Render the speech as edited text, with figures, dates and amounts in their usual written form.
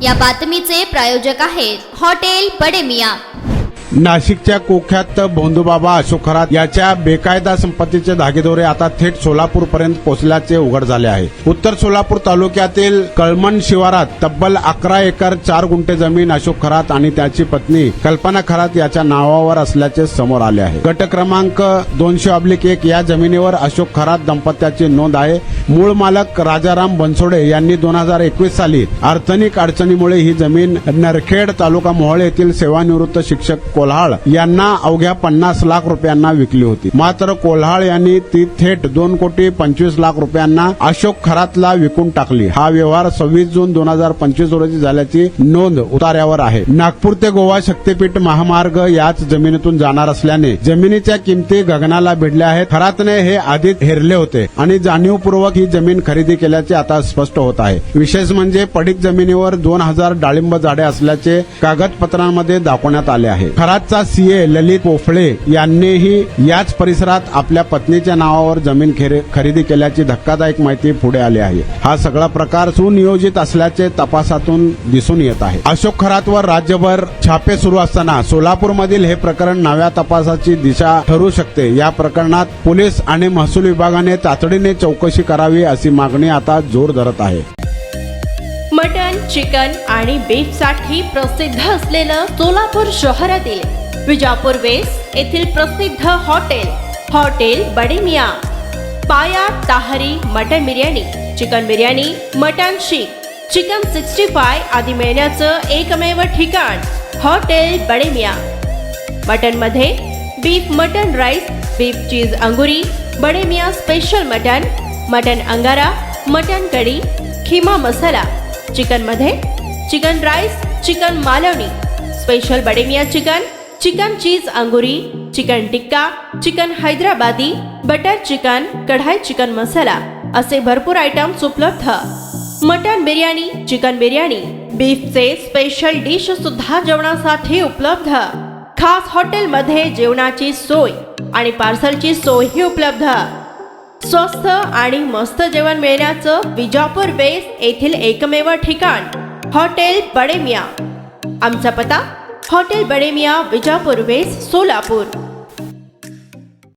या बातमीचे प्रायोजक आहेत हॉटेल बडे मियां। नाशिकच्या कुख्यात भोंदूबाबा अशोक खरात याच्या बेकायदा संपत्तीचे धागेदोरे आता थेट सोलापूर पर्यंत पोहोचल्याचे उघड झाले आहे। उत्तर सोलापूर तालुक्यातील कळमण शिवारात तब्बल 11 एकर 4 गुंठे जमीन अशोक खरात आणि त्याची पत्नी कल्पना खरात याच्या नावावर असल्याचे समोर आले आहे। गट क्रमांक 200/1 या जमिनीवर अशोक खरात दंपत्याची नोंद आहे। मूळ मालक राजाराम बनसोडे यांनी 2021 साली आर्थिक अडचणीमुळे ही जमीन नरखेड तालुका मोहोळ येथील सेवानिवृत्त शिक्षक कोल्हाळ यांना अवघ्या 50 लाख रुपयांना विकली होती। मात्र कोल्हाळ यांनी ती थेट 2,25,00,000 रुपयांना अशोक खरातला विकून टाकली। हा व्यवहार 26 जून 2025 रोजी झाल्याची नोंद उतार्यावर आहे। नागपूर ते गोवा शक्तीपीठ महामार्ग याच जमिनीतून जाणार असल्याने जमिनीच्या किमती गगनाला भिडल्या आहेत। खरातने हे आधीच हेरले होते आणि जाणीवपूर्वक ही जमीन खरेदी केल्याचे आता स्पष्ट होत आहे। विशेष म्हणजे पडीक जमिनीवर 2000 डाळिंब झाडे असल्याचे कागदपत्रांमध्ये दाखवण्यात आले आहे। खरातचा सीए ललित पोफळे यांनीही याच परिसरात आपल्या पत्नीच्या नावावर जमीन खरेदी केल्याची धक्कादायक माहिती पुढे आली आहे। हा सगळा प्रकार सुनियोजित असल्याचे तपासातून दिसून येत आहे। अशोक खरातवर राज्यभर छापे सुरू असताना सोलापूरमधील हे प्रकरण नव्या तपासाची दिशा ठरू शकते। या प्रकरणात पोलीस आणि महसूल विभागाने तातडीने चौकशी करावी अशी मागणी आता जोर धरत आहे। मटन, चिकन आणि बीफ साठी प्रसिद्ध असलेलं सोलापूर शहरातील विजापूर वेस्ट येथील प्रसिद्ध hotel Bade Miyan. Paya tahari mutton biryani, chicken biryani, mutton seekh, chicken 65 आदी मिळण्याचं एकमेव ठिकाण हॉटेल बडे मियां। मटन मध्ये beef mutton rice, beef cheese अंगुरी, बडे मियां स्पेशल मटन अंगारा, मटन कढी, खिमा मसाला। चिकन मध्ये chicken rice, chicken Malvani, special Bade Miyan chicken cheese अंगुरी, chicken tikka, chicken Hyderabadi, butter chicken, kadhai chicken masala असे भरपूर आयटम्स उपलब्ध। मटन बिर्याणी, चिकन बिर्याणी, बीफचे स्पेशल डिश सुद्धा जेवणासाठी उपलब्ध। खास हॉटेलमध्ये जेवणाची सोय आणि पार्सलची सोयही उपलब्ध। स्वस्त आणि मस्त जेवण मिळण्याचं विजापूर वेस्ट येथील एकमेव ठिकाण हॉटेल बडे मियां। आमचा पत्ता हॉटेल बडे मियां, विजापूर वेस्ट, सोलापूर।